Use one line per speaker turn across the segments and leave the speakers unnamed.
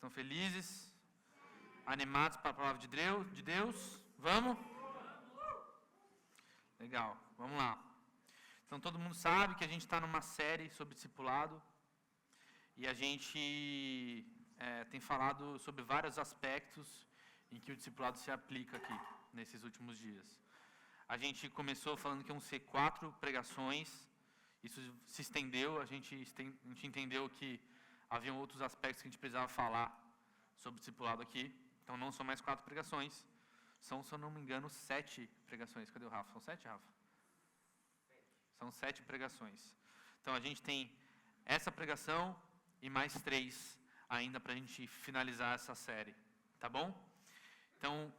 Estão felizes? Animados para a palavra de Deus? Vamos? Legal, vamos lá. Então, todo mundo sabe que a gente está numa série sobre discipulado. E a gente tem falado sobre vários aspectos em que o discipulado se aplica aqui, nesses últimos dias. A gente começou falando que iam ser 4 pregações. Isso se estendeu, a gente entendeu que haviam outros aspectos que a gente precisava falar sobre o discipulado aqui. Então, não são mais 4 pregações. São, se eu não me engano, 7 pregações. Cadê o Rafa? São 7, Rafa? São 7 pregações. Então, a gente tem essa pregação e mais 3 ainda para a gente finalizar essa série. Tá bom? Então,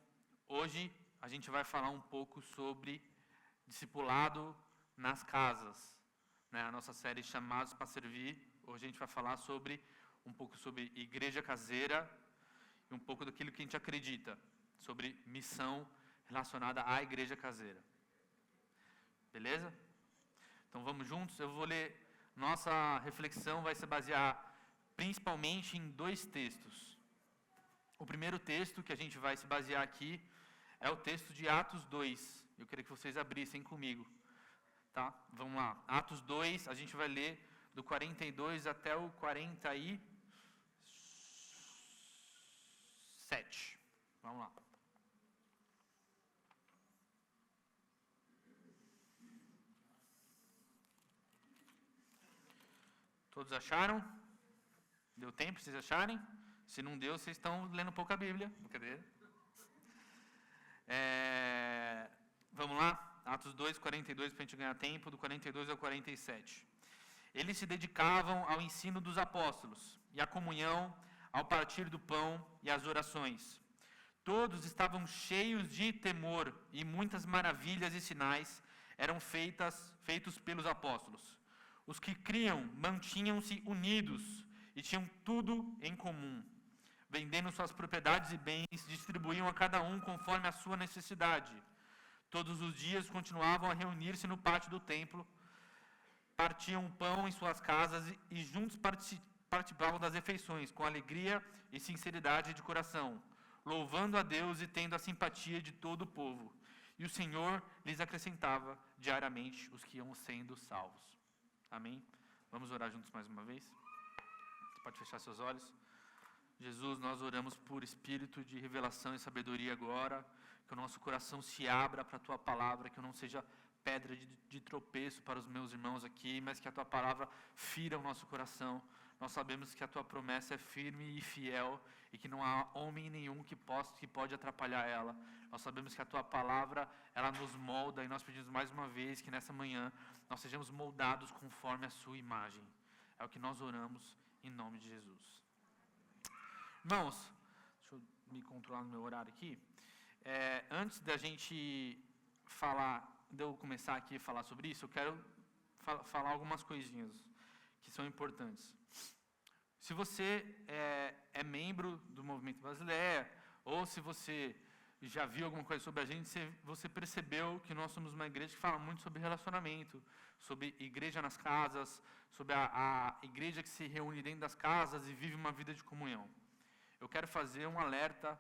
hoje a gente vai falar um pouco sobre discipulado nas casas. Né? A nossa série Chamados para Servir. Hoje a gente vai falar um pouco sobre igreja caseira e um pouco daquilo que a gente acredita sobre missão relacionada à igreja caseira. Beleza? Então vamos juntos? Eu vou ler. Nossa reflexão vai se basear principalmente em 2 textos. O primeiro texto que a gente vai se basear aqui é o texto de Atos 2. Eu queria que vocês abrissem comigo. Tá? Vamos lá. Atos 2, a gente vai ler do 42 até o 47. Vamos lá. Todos acharam? Deu tempo para vocês acharem? Se não deu, vocês estão lendo pouco a Bíblia. Brincadeira. Vamos lá? Atos 2, 42, para a gente ganhar tempo, do 42 ao 47. Eles se dedicavam ao ensino dos apóstolos, e à comunhão, ao partir do pão e às orações. Todos estavam cheios de temor, e muitas maravilhas e sinais eram feitos pelos apóstolos. Os que criam mantinham-se unidos e tinham tudo em comum. Vendendo suas propriedades e bens, distribuíam a cada um conforme a sua necessidade. Todos os dias continuavam a reunir-se no pátio do templo, partiam o pão em suas casas e juntos participavam das refeições, com alegria e sinceridade de coração, louvando a Deus e tendo a simpatia de todo o povo. E o Senhor lhes acrescentava diariamente os que iam sendo salvos. Amém? Vamos orar juntos mais uma vez? Você pode fechar seus olhos? Jesus, nós oramos por espírito de revelação e sabedoria agora, que o nosso coração se abra para a Tua palavra, que eu não seja pedra de tropeço para os meus irmãos aqui, mas que a Tua palavra fira o nosso coração. Nós sabemos que a Tua promessa é firme e fiel e que não há homem nenhum que pode atrapalhar ela. Nós sabemos que a Tua palavra, ela nos molda, e nós pedimos mais uma vez que nessa manhã nós sejamos moldados conforme a Sua imagem. É o que nós oramos em nome de Jesus. Irmãos, deixa eu me controlar no meu horário aqui. Antes da gente de eu começar aqui a falar sobre isso, eu quero falar algumas coisinhas que são importantes. Se você é membro do Movimento Basileia, ou se você já viu alguma coisa sobre a gente, você percebeu que nós somos uma igreja que fala muito sobre relacionamento, sobre igreja nas casas, sobre a igreja que se reúne dentro das casas e vive uma vida de comunhão. Eu quero fazer um alerta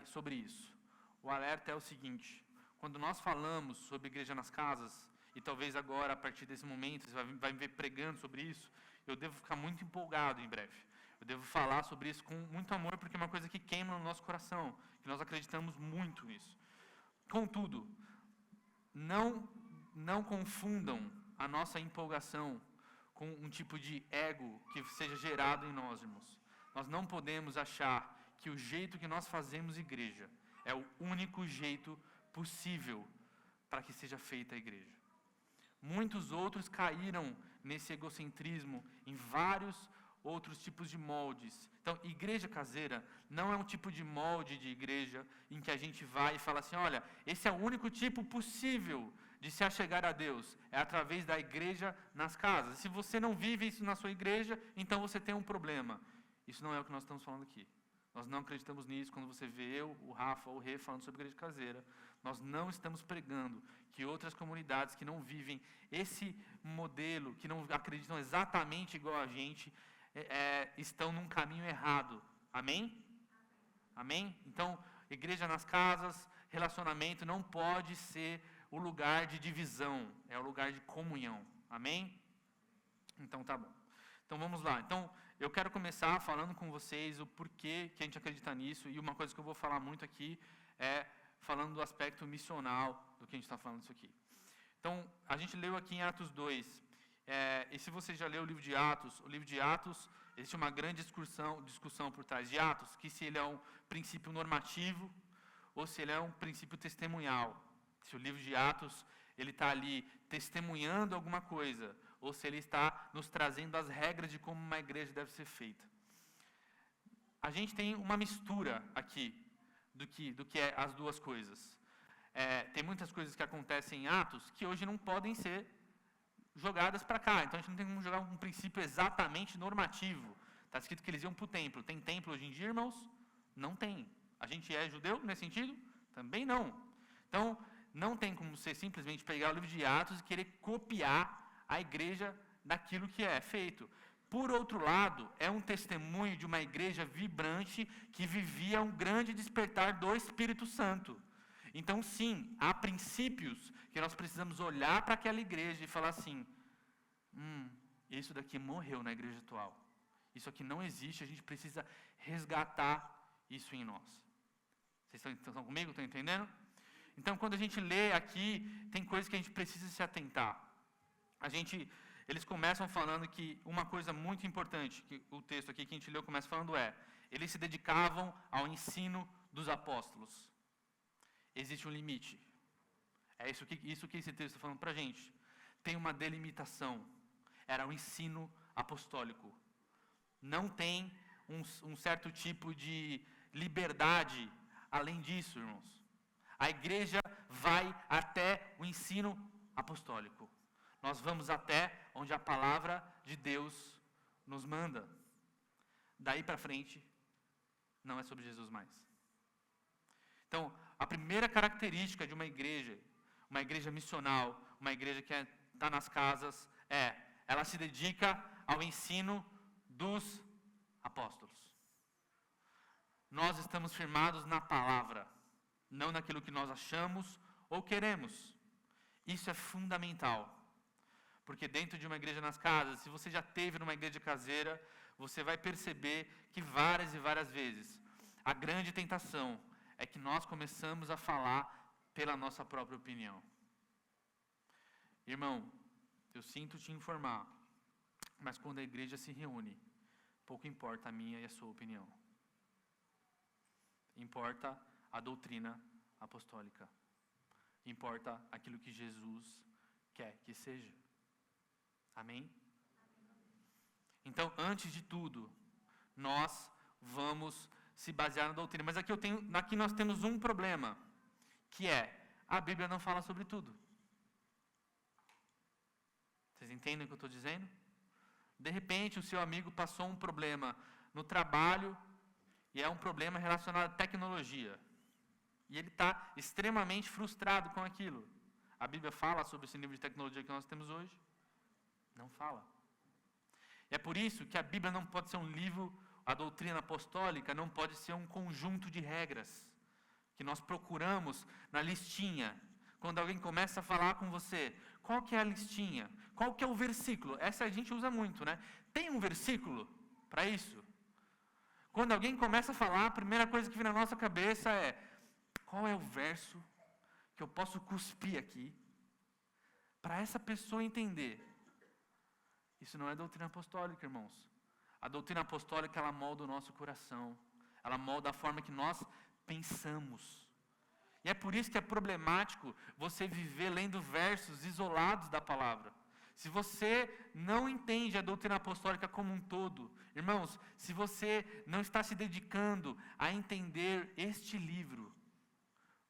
sobre isso. O alerta é o seguinte: quando nós falamos sobre igreja nas casas, e talvez agora, a partir desse momento, você vai me ver pregando sobre isso, eu devo ficar muito empolgado em breve. Eu devo falar sobre isso com muito amor, porque é uma coisa que queima no nosso coração, que nós acreditamos muito nisso. Contudo, não confundam a nossa empolgação com um tipo de ego que seja gerado em nós, irmãos. Nós não podemos achar que o jeito que nós fazemos igreja é o único jeito possível para que seja feita a igreja. Muitos outros caíram nesse egocentrismo em vários outros tipos de moldes. Então, igreja caseira não é um tipo de molde de igreja em que a gente vai e fala assim: olha, esse é o único tipo possível de se achegar a Deus, é através da igreja nas casas. Se você não vive isso na sua igreja, então você tem um problema. Isso não é o que nós estamos falando aqui. Nós não acreditamos nisso. Quando você vê eu, o Rafa ou o Rê falando sobre igreja caseira, nós não estamos pregando que outras comunidades que não vivem esse modelo, que não acreditam exatamente igual a gente, estão num caminho errado. Amém? Amém? Então, igreja nas casas, relacionamento não pode ser o lugar de divisão, é o lugar de comunhão. Amém? Então tá bom. Então vamos lá. Então eu quero começar falando com vocês o porquê que a gente acredita nisso, e uma coisa que eu vou falar muito aqui é falando do aspecto missional do que a gente está falando isso aqui. Então, a gente leu aqui em Atos 2, e se você já leu o livro de Atos, existe uma grande discussão por trás de Atos, que se ele é um princípio normativo ou se ele é um princípio testemunhal. Se o livro de Atos ele está ali testemunhando alguma coisa, ou se ele está nos trazendo as regras de como uma igreja deve ser feita. A gente tem uma mistura aqui do que é as duas coisas. Tem muitas coisas que acontecem em Atos que hoje não podem ser jogadas para cá. Então a gente não tem como jogar um princípio exatamente normativo. Está escrito que eles iam para o templo. Tem templo hoje em dia, irmãos? Não tem. A gente é judeu nesse sentido? Também não. Então, não tem como você simplesmente pegar o livro de Atos e querer copiar a igreja daquilo que é feito. Por outro lado, é um testemunho de uma igreja vibrante que vivia um grande despertar do Espírito Santo. Então, sim, há princípios que nós precisamos olhar para aquela igreja e falar assim, isso daqui morreu na igreja atual. Isso aqui não existe, a gente precisa resgatar isso em nós. Vocês estão comigo? Estão entendendo? Então, quando a gente lê aqui, tem coisas que a gente precisa se atentar. Eles começam falando que uma coisa muito importante, que o texto aqui que a gente leu começa falando eles se dedicavam ao ensino dos apóstolos. Existe um limite. É isso que esse texto está falando para a gente. Tem uma delimitação. Era o ensino apostólico. Não tem um certo tipo de liberdade além disso, irmãos. A igreja vai até o ensino apostólico. Nós vamos até onde a palavra de Deus nos manda. Daí para frente, não é sobre Jesus mais. Então, a primeira característica de uma igreja missional, uma igreja que está nas casas, ela se dedica ao ensino dos apóstolos. Nós estamos firmados na palavra, não naquilo que nós achamos ou queremos. Isso é fundamental. Porque dentro de uma igreja nas casas, se você já esteve numa igreja caseira, você vai perceber que várias e várias vezes, a grande tentação é que nós começamos a falar pela nossa própria opinião. Irmão, eu sinto te informar, mas quando a igreja se reúne, pouco importa a minha e a sua opinião. Importa a doutrina apostólica. Importa aquilo que Jesus quer que seja. Amém? Então, antes de tudo, nós vamos se basear na doutrina. Mas aqui nós temos um problema, que a Bíblia não fala sobre tudo. Vocês entendem o que eu estou dizendo? De repente, o seu amigo passou um problema no trabalho, e é um problema relacionado à tecnologia. E ele está extremamente frustrado com aquilo. A Bíblia fala sobre esse nível de tecnologia que nós temos hoje? Não fala. E é por isso que a Bíblia não pode ser um livro, a doutrina apostólica não pode ser um conjunto de regras que nós procuramos na listinha. Quando alguém começa a falar com você, qual que é a listinha? Qual que é o versículo? Essa a gente usa muito, né? Tem um versículo para isso? Quando alguém começa a falar, a primeira coisa que vem na nossa cabeça qual é o verso que eu posso cuspir aqui para essa pessoa entender? Isso não é doutrina apostólica, irmãos. A doutrina apostólica, ela molda o nosso coração. Ela molda a forma que nós pensamos. E é por isso que é problemático você viver lendo versos isolados da palavra. Se você não entende a doutrina apostólica como um todo, irmãos, se você não está se dedicando a entender este livro,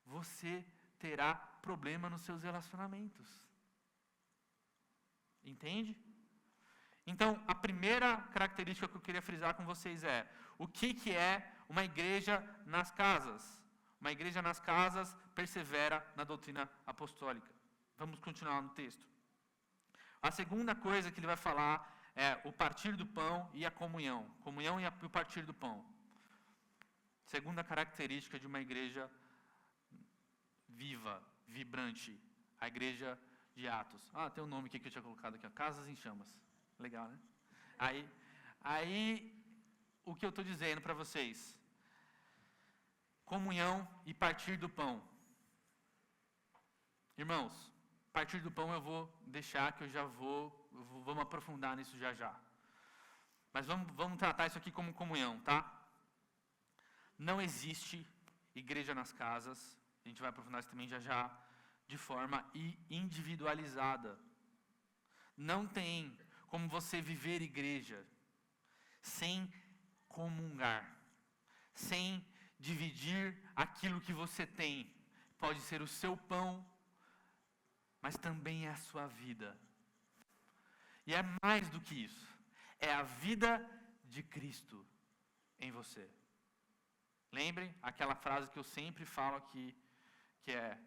você terá problema nos seus relacionamentos. Entende? Então, a primeira característica que eu queria frisar com vocês o que é uma igreja nas casas? Uma igreja nas casas persevera na doutrina apostólica. Vamos continuar no texto. A segunda coisa que ele vai falar é o partir do pão e a comunhão. Comunhão e o partir do pão. Segunda característica de uma igreja viva, vibrante, a igreja de Atos. Tem um nome aqui que eu tinha colocado aqui, ó, Casas em Chamas. Legal, né? Aí o que eu estou dizendo para vocês? Comunhão e partir do pão. Irmãos, partir do pão eu vou deixar, que vamos aprofundar nisso já. Mas vamos tratar isso aqui como comunhão, tá? Não existe igreja nas casas, a gente vai aprofundar isso também já, de forma individualizada. Não tem como você viver igreja sem comungar, sem dividir aquilo que você tem. Pode ser o seu pão, mas também é a sua vida. E é mais do que isso. É a vida de Cristo em você. Lembrem aquela frase que eu sempre falo aqui, que é: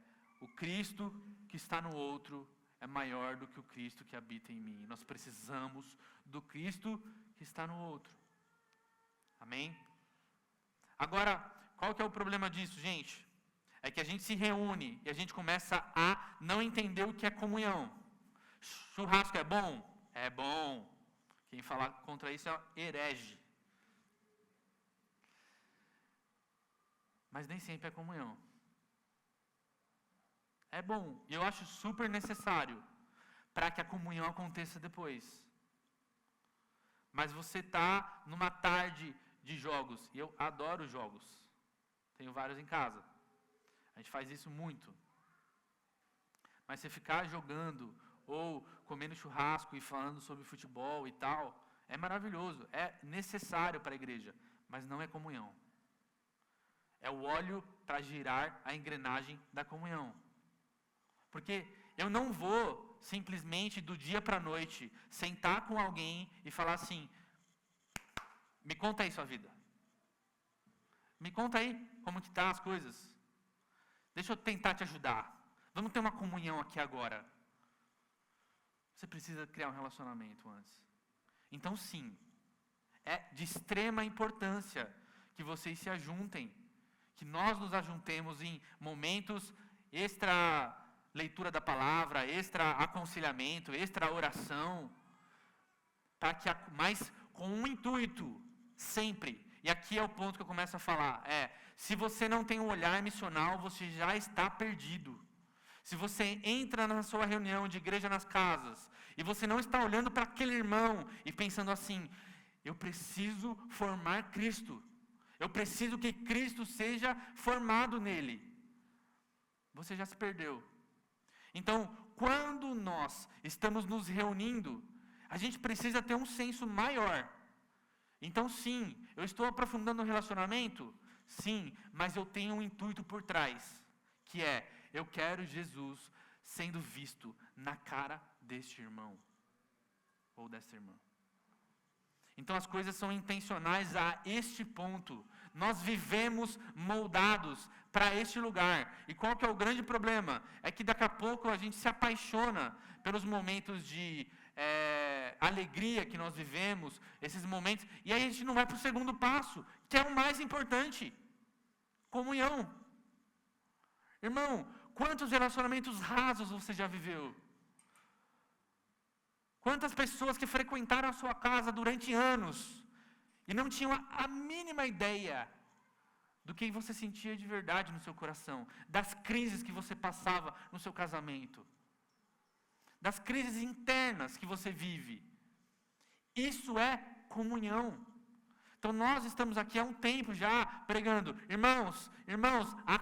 o Cristo que está no outro é maior do que o Cristo que habita em mim. Nós precisamos do Cristo que está no outro. Amém? Agora, qual que é o problema disso, gente? É que a gente se reúne e a gente começa a não entender o que é comunhão. Churrasco é bom? É bom. Quem falar contra isso é herege. Mas nem sempre é comunhão. É bom, e eu acho super necessário para que a comunhão aconteça depois. Mas você está numa tarde de jogos, e eu adoro jogos. Tenho vários em casa. A gente faz isso muito. Mas você ficar jogando ou comendo churrasco e falando sobre futebol e tal, é maravilhoso, é necessário para a igreja, mas não é comunhão. É o óleo para girar a engrenagem da comunhão. Porque eu não vou simplesmente do dia para a noite sentar com alguém e falar assim: me conta aí sua vida. Me conta aí como que tá as coisas. Deixa eu tentar te ajudar. Vamos ter uma comunhão aqui agora. Você precisa criar um relacionamento antes. Então sim, é de extrema importância que vocês se ajuntem, que nós nos ajuntemos em momentos extra leitura da palavra, extra aconselhamento, extra oração, mas com um intuito, sempre. E aqui é o ponto que eu começo a falar, se você não tem um olhar missional, você já está perdido. Se você entra na sua reunião de igreja nas casas, e você não está olhando para aquele irmão e pensando assim: eu preciso formar Cristo, eu preciso que Cristo seja formado nele, você já se perdeu. Então, quando nós estamos nos reunindo, a gente precisa ter um senso maior. Então sim, eu estou aprofundando o relacionamento? Sim, mas eu tenho um intuito por trás, que é: eu quero Jesus sendo visto na cara deste irmão, ou desta irmã. Então as coisas são intencionais a este ponto. Nós vivemos moldados para este lugar. E qual que é o grande problema? É que daqui a pouco a gente se apaixona pelos momentos de alegria que nós vivemos, esses momentos, e aí a gente não vai para o segundo passo, que é o mais importante: comunhão. Irmão, quantos relacionamentos rasos você já viveu? Quantas pessoas que frequentaram a sua casa durante anos e não tinham a mínima ideia do que você sentia de verdade no seu coração, das crises que você passava no seu casamento, das crises internas que você vive. Isso é comunhão. Então nós estamos aqui há um tempo já pregando: irmãos, a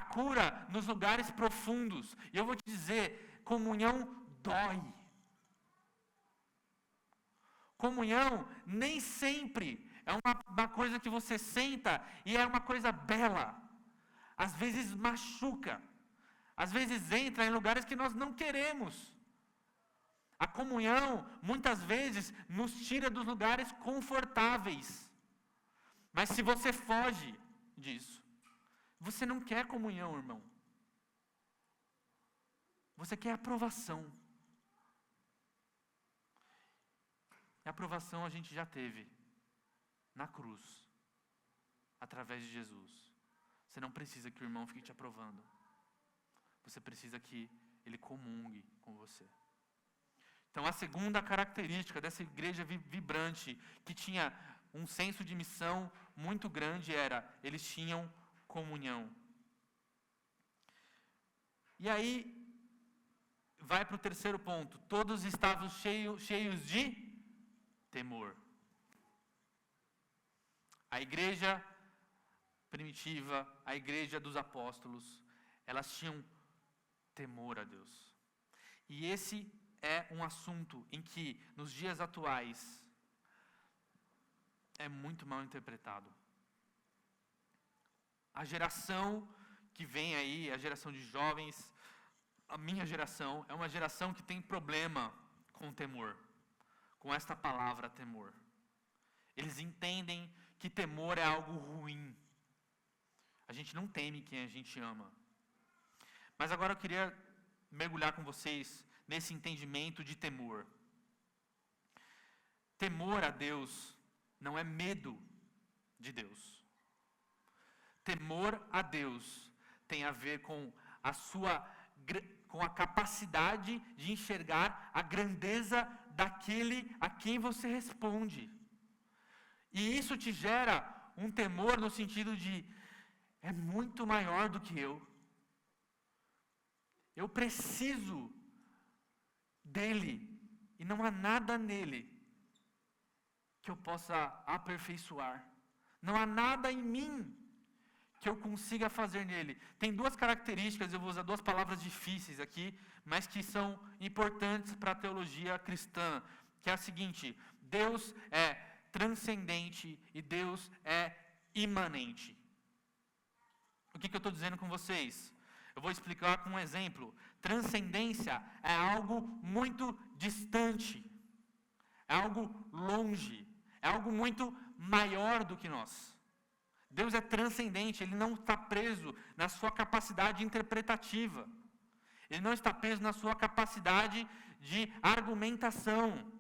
cura nos lugares profundos. E eu vou te dizer, comunhão dói. Comunhão nem sempre é uma coisa que você senta e é uma coisa bela. Às vezes machuca. Às vezes entra em lugares que nós não queremos. A comunhão, muitas vezes, nos tira dos lugares confortáveis. Mas se você foge disso, você não quer comunhão, irmão. Você quer aprovação. E a aprovação a gente já teve na cruz. através de Jesus. Você não precisa que o irmão fique te aprovando. Você precisa que ele comungue com você. Então, a segunda característica dessa igreja vibrante, que tinha um senso de missão muito grande, era: eles tinham comunhão. E aí, vai para o terceiro ponto. Todos estavam cheios de temor. A igreja primitiva, a igreja dos apóstolos, elas tinham temor a Deus. E esse é um assunto em que, nos dias atuais, é muito mal interpretado. A geração que vem aí, a geração de jovens, a minha geração, é uma geração que tem problema com temor, com esta palavra temor. Eles entendem que temor é algo ruim. A gente não teme quem a gente ama. Mas agora eu queria mergulhar com vocês nesse entendimento de temor. Temor a Deus não é medo de Deus. Temor a Deus tem a ver com a capacidade de enxergar a grandeza daquele a quem você responde. E isso te gera um temor no sentido de: é muito maior do que eu. Eu preciso dele, e não há nada nele que eu possa aperfeiçoar. Não há nada em mim que eu consiga fazer nele. Tem duas características, eu vou usar duas palavras difíceis aqui, mas que são importantes para a teologia cristã, que é a seguinte: Deus é transcendente e Deus é imanente. O que eu estou dizendo com vocês? Eu vou explicar com um exemplo. Transcendência é algo muito distante, é algo longe, é algo muito maior do que nós. Deus é transcendente, Ele não está preso na sua capacidade interpretativa. Ele não está preso na sua capacidade de argumentação.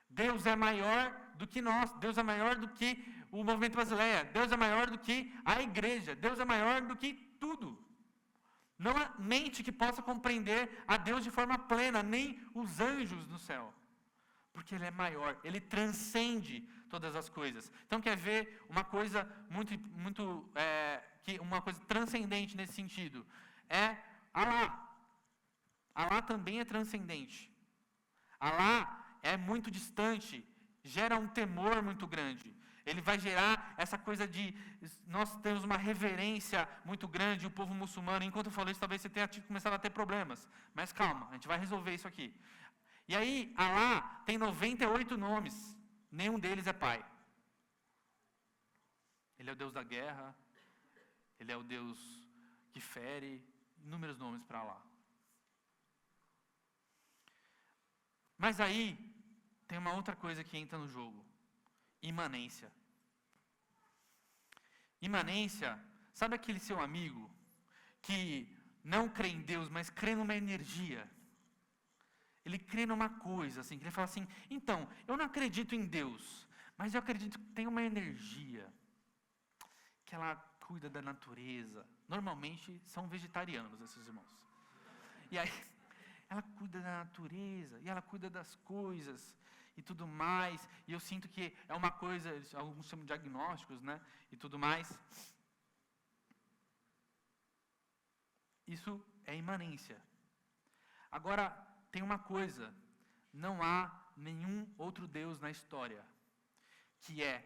Deus é maior do que nós, Deus é maior do que o movimento Basileia, Deus é maior do que a igreja, Deus é maior do que tudo. Não há mente que possa compreender a Deus de forma plena, nem os anjos no céu. Porque Ele é maior, Ele transcende todas as coisas. Então, quer ver uma coisa uma coisa transcendente nesse sentido? É Alá. Alá também é transcendente. Alá é muito distante, gera um temor muito grande. Ele vai gerar essa coisa de nós temos uma reverência muito grande, o povo muçulmano. Enquanto eu falei isso, talvez você tenha começado a ter problemas. Mas calma, a gente vai resolver isso aqui. E aí, Alá tem 98 nomes, nenhum deles é pai. Ele é o Deus da guerra, Ele é o Deus que fere, inúmeros nomes para Alá. Mas aí, tem uma outra coisa que entra no jogo: imanência. Imanência, sabe aquele seu amigo que não crê em Deus, mas crê numa energia? Ele crê numa coisa, assim, que ele fala assim: então, eu não acredito em Deus, mas eu acredito que tem uma energia, que ela cuida da natureza. Normalmente são vegetarianos esses irmãos. E aí, ela cuida da natureza, e ela cuida das coisas, e tudo mais, e eu sinto que é uma coisa, alguns chamam de diagnósticos, né, e tudo mais. Isso é imanência. Agora, tem uma coisa: não há nenhum outro Deus na história que é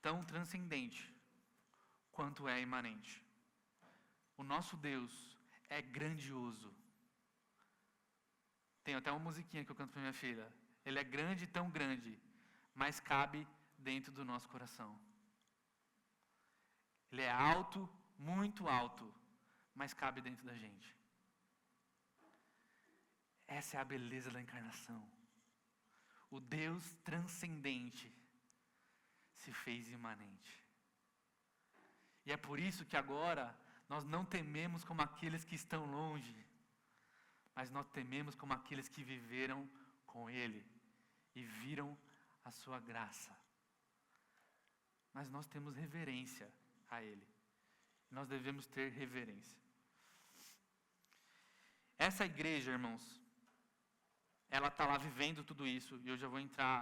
tão transcendente quanto é imanente. O nosso Deus é grandioso. Tem até uma musiquinha que eu canto para minha filha. Ele é grande, tão grande, mas cabe dentro do nosso coração. Ele é alto, muito alto, mas cabe dentro da gente. Essa é a beleza da encarnação. O Deus transcendente se fez imanente. E é por isso que agora nós não tememos como aqueles que estão longe, mas nós tememos como aqueles que viveram com Ele e viram a sua graça. mas nós temos reverência a Ele. Nós devemos ter reverência. Essa igreja, irmãos, ela está lá vivendo tudo isso, e eu já vou entrar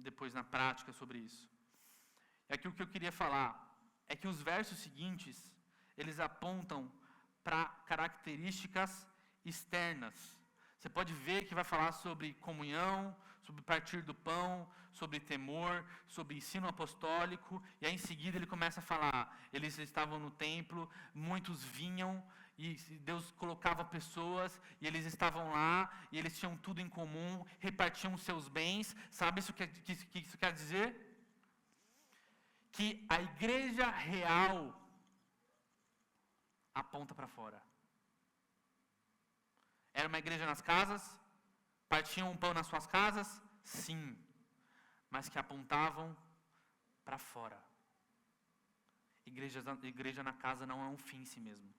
depois na prática sobre isso. É que o que eu queria falar é que os versos seguintes, eles apontam para características externas. Você pode ver que vai falar sobre comunhão, sobre partir do pão, sobre temor, sobre ensino apostólico, e aí em seguida ele começa a falar, eles estavam no templo, muitos vinham, e Deus colocava pessoas, e eles estavam lá, e eles tinham tudo em comum, repartiam seus bens. Sabe isso que isso quer dizer? Que a igreja real aponta para fora. Era uma igreja nas casas? Partiam um pão nas suas casas? Sim. Mas que apontavam para fora. Igreja na casa não é um fim em si mesmo.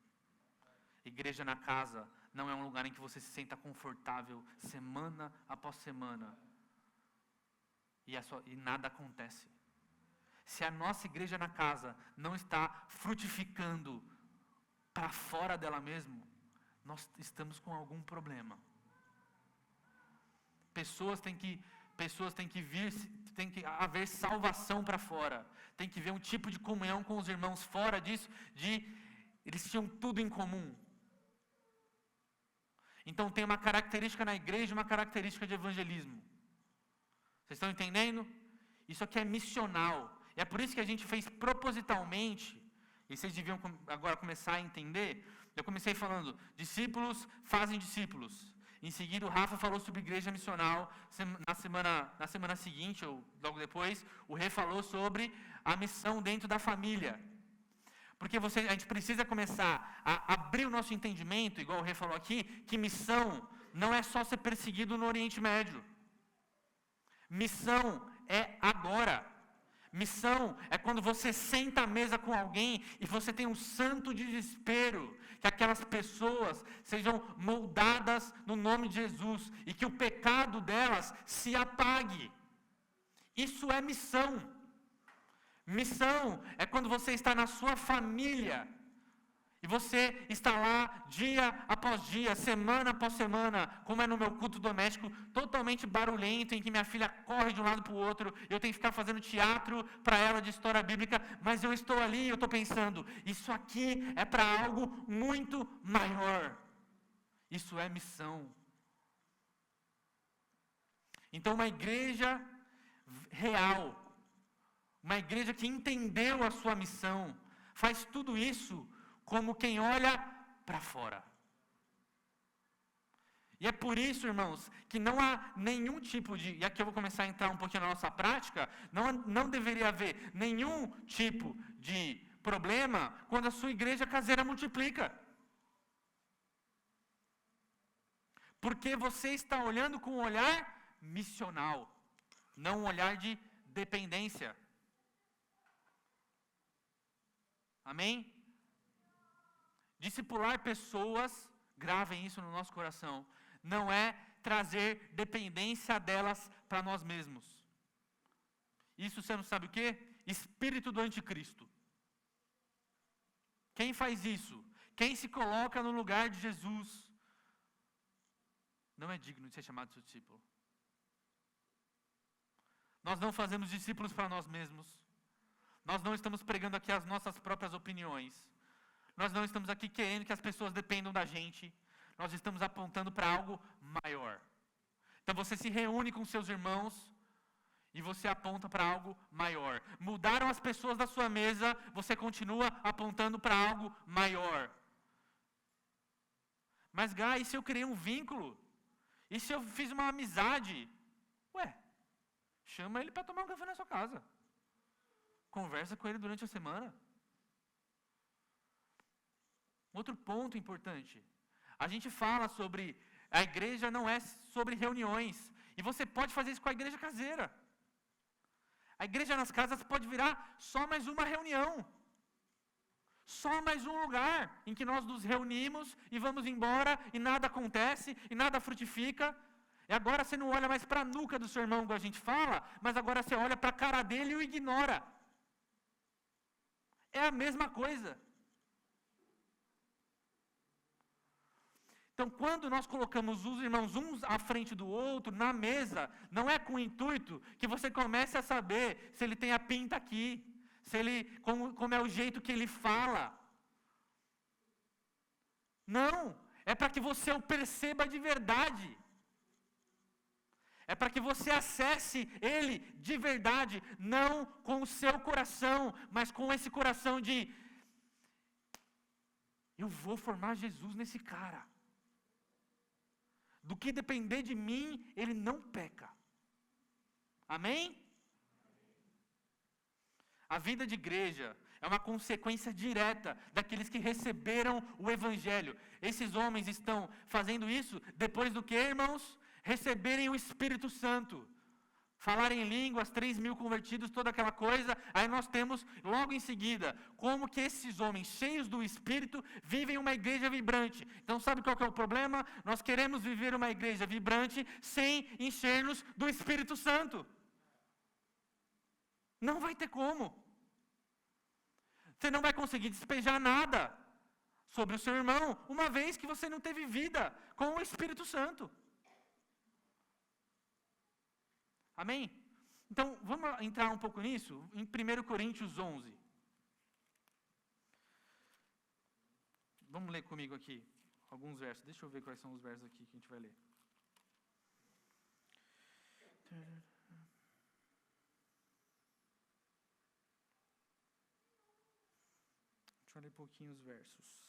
Igreja na casa não é um lugar em que você se senta confortável semana após semana. E nada acontece. Se a nossa igreja na casa não está frutificando para fora dela mesma, nós estamos com algum problema. Pessoas têm que vir, tem que haver salvação para fora. Tem que ver um tipo de comunhão com os irmãos fora disso, eles tinham tudo em comum. Então tem uma característica na igreja, uma característica de evangelismo. Vocês estão entendendo? Isso aqui é missional. E é por isso que a gente fez propositalmente, e vocês deviam agora começar a entender. Eu comecei falando, discípulos fazem discípulos. Em seguida, o Rafa falou sobre igreja missional. Na semana seguinte, ou logo depois, o Rê falou sobre a missão dentro da família. Porque a gente precisa começar a abrir o nosso entendimento, igual o Rê falou aqui, que missão não é só ser perseguido no Oriente Médio. Missão é agora. Missão é quando você senta à mesa com alguém e você tem um santo desespero que aquelas pessoas sejam moldadas no nome de Jesus e que o pecado delas se apague. Isso é missão. Missão é quando você está na sua família e você está lá dia após dia, semana após semana, como é no meu culto doméstico, totalmente barulhento, em que minha filha corre de um lado para o outro, eu tenho que ficar fazendo teatro para ela de história bíblica, mas eu estou ali e eu estou pensando, isso aqui é para algo muito maior. Isso é missão. Então uma igreja real, uma igreja que entendeu a sua missão, faz tudo isso como quem olha para fora. E é por isso, irmãos, que não há nenhum tipo de... E aqui eu vou começar a entrar um pouquinho na nossa prática. Não deveria haver nenhum tipo de problema quando a sua igreja caseira multiplica. Porque você está olhando com um olhar missional, não um olhar de dependência. Amém? Discipular pessoas, gravem isso no nosso coração, não é trazer dependência delas para nós mesmos. Isso você não sabe o quê? Espírito do anticristo. Quem faz isso? Quem se coloca no lugar de Jesus não é digno de ser chamado de seu discípulo. Nós não fazemos discípulos para nós mesmos. Nós não estamos pregando aqui as nossas próprias opiniões. Nós não estamos aqui querendo que as pessoas dependam da gente. Nós estamos apontando para algo maior. Então você se reúne com seus irmãos e você aponta para algo maior. Mudaram as pessoas da sua mesa, você continua apontando para algo maior. Mas, Gai, e se eu criei um vínculo? E se eu fiz uma amizade? Ué, chama ele para tomar um café na sua casa. Conversa com ele durante a semana. Outro ponto importante. A gente fala sobre a igreja não é sobre reuniões. E você pode fazer isso com a igreja caseira. A igreja nas casas pode virar só mais uma reunião. Só mais um lugar em que nós nos reunimos e vamos embora e nada acontece e nada frutifica. E agora você não olha mais para a nuca do seu irmão, como a gente fala, mas agora você olha para a cara dele e o ignora. É a mesma coisa. Então, quando nós colocamos os irmãos uns à frente do outro, na mesa, não é com o intuito que você comece a saber se ele tem a pinta aqui, se ele, como é o jeito que ele fala. Não, é para que você o perceba de verdade. É para que você acesse ele de verdade, não com o seu coração, mas com esse coração de: eu vou formar Jesus nesse cara. Do que depender de mim, ele não peca. Amém? A vida de igreja é uma consequência direta daqueles que receberam o Evangelho. Esses homens estão fazendo isso depois do que, irmãos? Receberem o Espírito Santo. Falarem em línguas, 3.000 convertidos, toda aquela coisa. Aí nós temos, logo em seguida, como que esses homens cheios do Espírito vivem uma igreja vibrante. Então sabe qual que é o problema? Nós queremos viver uma igreja vibrante sem encher-nos do Espírito Santo. Não vai ter como. Você não vai conseguir despejar nada sobre o seu irmão, uma vez que você não teve vida com o Espírito Santo. Amém? Então, vamos entrar um pouco nisso, em 1 Coríntios 11. Vamos ler comigo aqui alguns versos. Deixa eu ver quais são os versos aqui que a gente vai ler. Deixa eu ler um pouquinho os versos.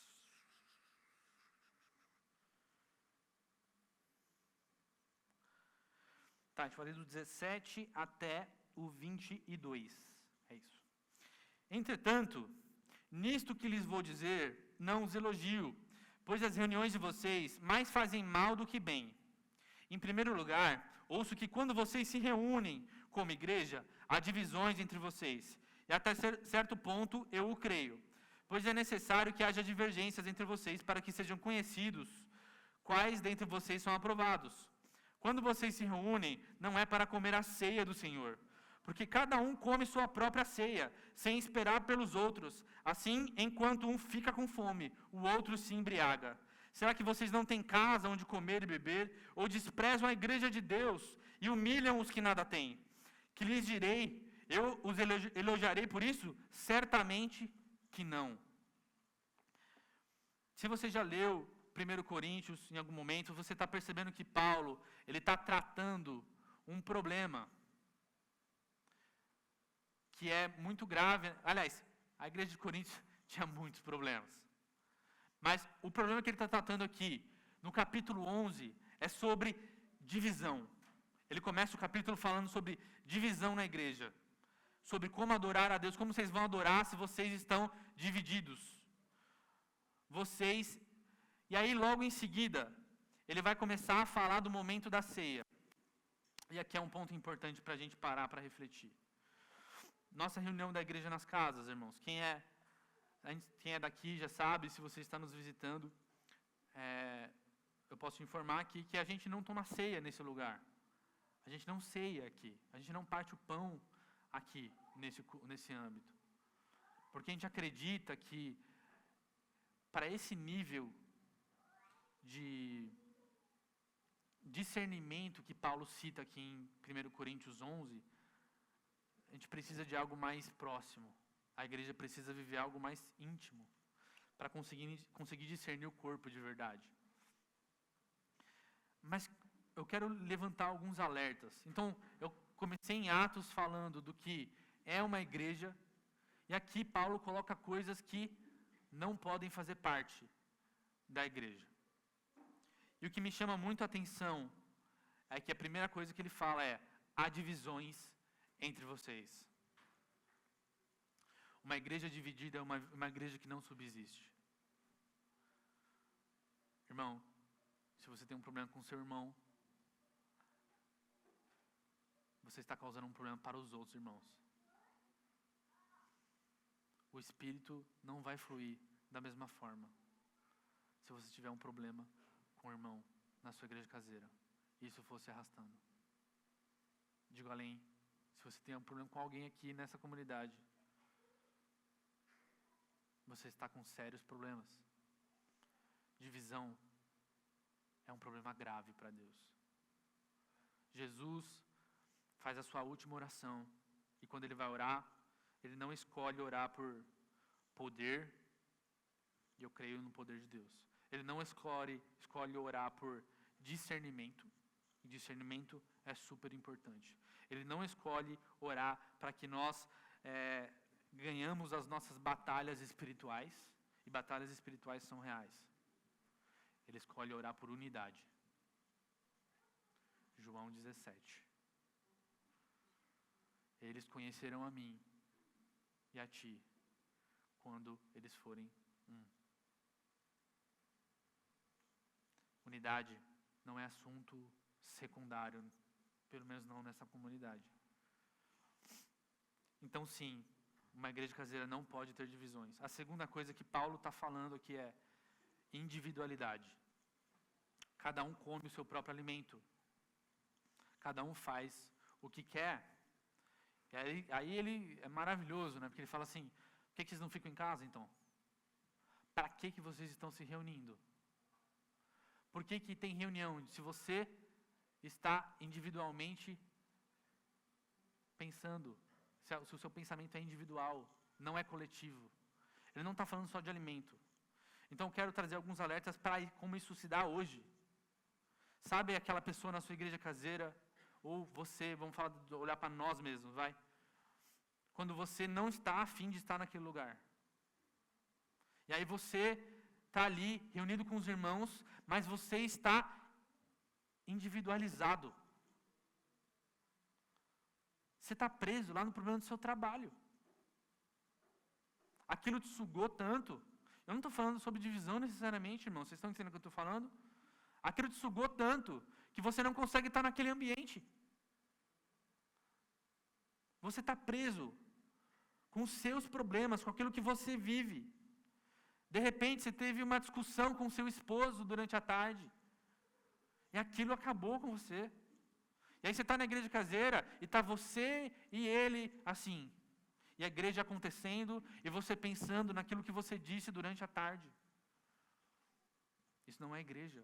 Tá, a gente vai ler do 17 até o 22. É isso. Entretanto, nisto que lhes vou dizer, não os elogio, pois as reuniões de vocês mais fazem mal do que bem. Em primeiro lugar, ouço que quando vocês se reúnem como igreja, há divisões entre vocês. E até certo ponto eu o creio, pois é necessário que haja divergências entre vocês para que sejam conhecidos quais dentre vocês são aprovados. Quando vocês se reúnem, não é para comer a ceia do Senhor, porque cada um come sua própria ceia, sem esperar pelos outros. Assim, enquanto um fica com fome, o outro se embriaga. Será que vocês não têm casa onde comer e beber? Ou desprezam a igreja de Deus e humilham os que nada têm? Que lhes direi, eu os elogiarei por isso? Certamente que não. Se você já leu 1 Coríntios em algum momento, você está percebendo que Paulo, ele está tratando um problema que é muito grave. Aliás, a igreja de Coríntios tinha muitos problemas. Mas o problema que ele está tratando aqui, no capítulo 11, é sobre divisão. Ele começa o capítulo falando sobre divisão na igreja. Sobre como adorar a Deus, como vocês vão adorar se vocês estão divididos. E aí logo em seguida, ele vai começar a falar do momento da ceia. E aqui é um ponto importante para a gente parar para refletir. Nossa reunião da igreja nas casas, irmãos. Quem é daqui já sabe, se você está nos visitando, eu posso te informar aqui que a gente não toma ceia nesse lugar. A gente não ceia aqui. A gente não parte o pão aqui, nesse âmbito. Porque a gente acredita que, para esse nível de discernimento que Paulo cita aqui em 1 Coríntios 11, a gente precisa de algo mais próximo. A igreja precisa viver algo mais íntimo para conseguir discernir o corpo de verdade. Mas eu quero levantar alguns alertas. Então, eu comecei em Atos falando do que é uma igreja, e aqui Paulo coloca coisas que não podem fazer parte da igreja. E o que me chama muito a atenção é que a primeira coisa que ele fala é: há divisões entre vocês. Uma igreja dividida é uma igreja que não subsiste. Irmão, se você tem um problema com seu irmão, você está causando um problema para os outros irmãos. O Espírito não vai fluir da mesma forma se você tiver um problema com o irmão na sua igreja caseira e isso for se arrastando. Digo além, se você tem um problema com alguém aqui nessa comunidade, você está com sérios problemas. Divisão é um problema grave para Deus. Jesus faz a sua última oração, e quando ele vai orar, ele não escolhe orar por poder, e eu creio no poder de Deus. Ele não escolhe orar por discernimento, e discernimento é super importante. Ele não escolhe orar para que nós ganhamos as nossas batalhas espirituais, e batalhas espirituais são reais. Ele escolhe orar por unidade. João 17. Eles conhecerão a mim e a ti, quando eles forem um. Unidade não é assunto secundário, pelo menos não nessa comunidade. Então, sim, uma igreja caseira não pode ter divisões. A segunda coisa que Paulo está falando aqui é individualidade. Cada um come o seu próprio alimento. Cada um faz o que quer. E aí ele é maravilhoso, né? Porque ele fala assim, por que vocês não ficam em casa, então? Para que vocês estão se reunindo? Por que tem reunião? Se você está individualmente pensando, se o seu pensamento é individual, não é coletivo. Ele não está falando só de alimento. Então eu quero trazer alguns alertas para como isso se dá hoje. Sabe aquela pessoa na sua igreja caseira, ou você, vamos olhar para nós mesmos, vai. Quando você não está afim de estar naquele lugar. E aí você está ali, reunido com os irmãos, mas você está individualizado. Você está preso lá no problema do seu trabalho. Aquilo te sugou tanto. Eu não estou falando sobre divisão necessariamente, irmão. Vocês estão entendendo o que eu estou falando? Aquilo te sugou tanto que você não consegue estar naquele ambiente. Você está preso com os seus problemas, com aquilo que você vive. De repente, você teve uma discussão com seu esposo durante a tarde. E aquilo acabou com você. E aí você está na igreja caseira e está você e ele assim. E a igreja acontecendo e você pensando naquilo que você disse durante a tarde. Isso não é igreja.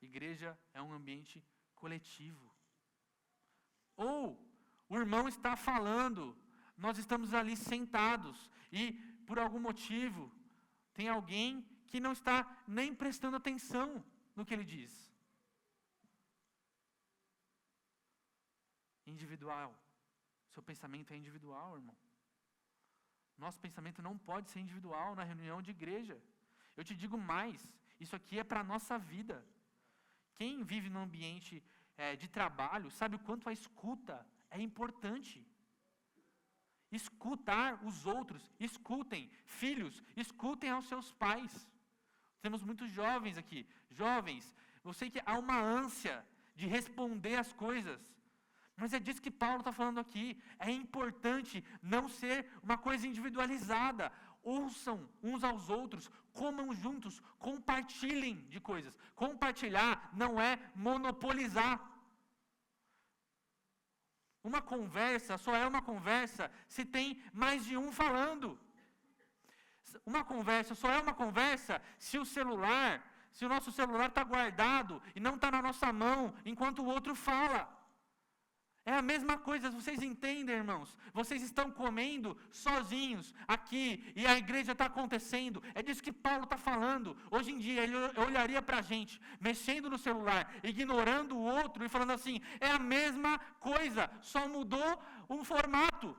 Igreja é um ambiente coletivo. Ou o irmão está falando, nós estamos ali sentados e por algum motivo tem alguém que não está nem prestando atenção no que ele diz. Individual. Seu pensamento é individual, irmão. Nosso pensamento não pode ser individual na reunião de igreja. Eu te digo mais, isso aqui é para a nossa vida. Quem vive num ambiente de trabalho sabe o quanto a escuta é importante. Escutar os outros, escutem, filhos, escutem aos seus pais. Temos muitos jovens aqui. Jovens, eu sei que há uma ânsia de responder as coisas. Mas é disso que Paulo está falando aqui. É importante não ser uma coisa individualizada. Ouçam uns aos outros, comam juntos, compartilhem de coisas. Compartilhar não é monopolizar. Uma conversa só é uma conversa se tem mais de um falando. Uma conversa só é uma conversa se o nosso celular está guardado e não está na nossa mão enquanto o outro fala. É a mesma coisa, vocês entendem, irmãos? Vocês estão comendo sozinhos aqui e a igreja está acontecendo. É disso que Paulo está falando. Hoje em dia ele olharia para a gente, mexendo no celular, ignorando o outro e falando assim, é a mesma coisa, só mudou um formato.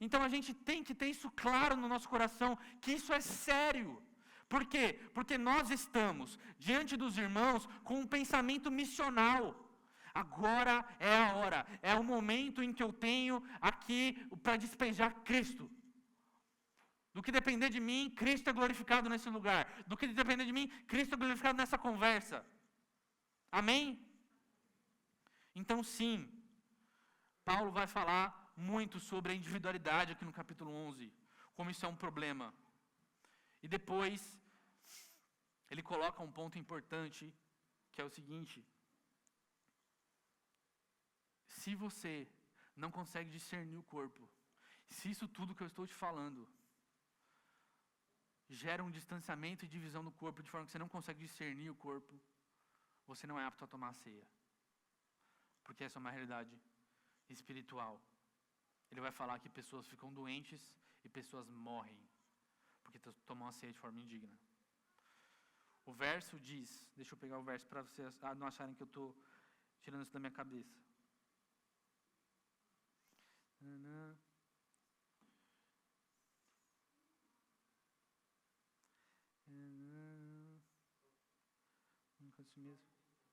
Então a gente tem que ter isso claro no nosso coração, que isso é sério. Por quê? Porque nós estamos diante dos irmãos com um pensamento missional. Agora é a hora, é o momento em que eu tenho aqui para despejar Cristo. Do que depender de mim, Cristo é glorificado nesse lugar. Do que depender de mim, Cristo é glorificado nessa conversa. Amém? Então sim, Paulo vai falar muito sobre a individualidade aqui no capítulo 11, como isso é um problema. E depois, ele coloca um ponto importante, que é o seguinte: se você não consegue discernir o corpo, se isso tudo que eu estou te falando gera um distanciamento e divisão do corpo, de forma que você não consegue discernir o corpo, você não é apto a tomar a ceia. Porque essa é uma realidade espiritual. Ele vai falar que pessoas ficam doentes e pessoas morrem, porque tomam a ceia de forma indigna. O verso diz, deixa eu pegar o verso para vocês não acharem que eu estou tirando isso da minha cabeça. Mesmo.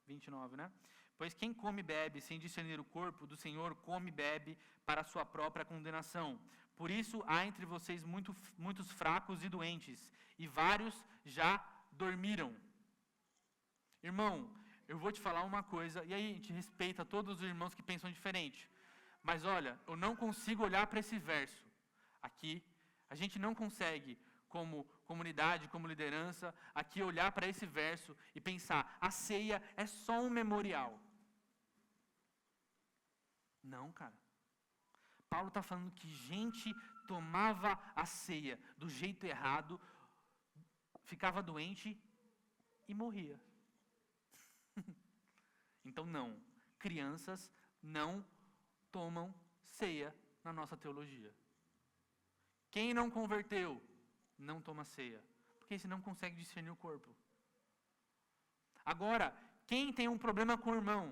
29, né? Pois quem come e bebe sem discernir o corpo do Senhor, come e bebe para a sua própria condenação. Por isso há entre vocês muitos fracos e doentes, e vários já dormiram. Irmão, eu vou te falar uma coisa, e aí a gente respeita todos os irmãos que pensam diferente. Mas olha, eu não consigo olhar para esse verso aqui, a gente não consegue, como comunidade, como liderança, aqui olhar para esse verso e pensar, a ceia é só um memorial. Não, cara. Paulo está falando que gente tomava a ceia do jeito errado, ficava doente e morria. Então não, crianças não tomam ceia na nossa teologia. Quem não converteu, não toma ceia, porque você não consegue discernir o corpo. Agora, quem tem um problema com o irmão,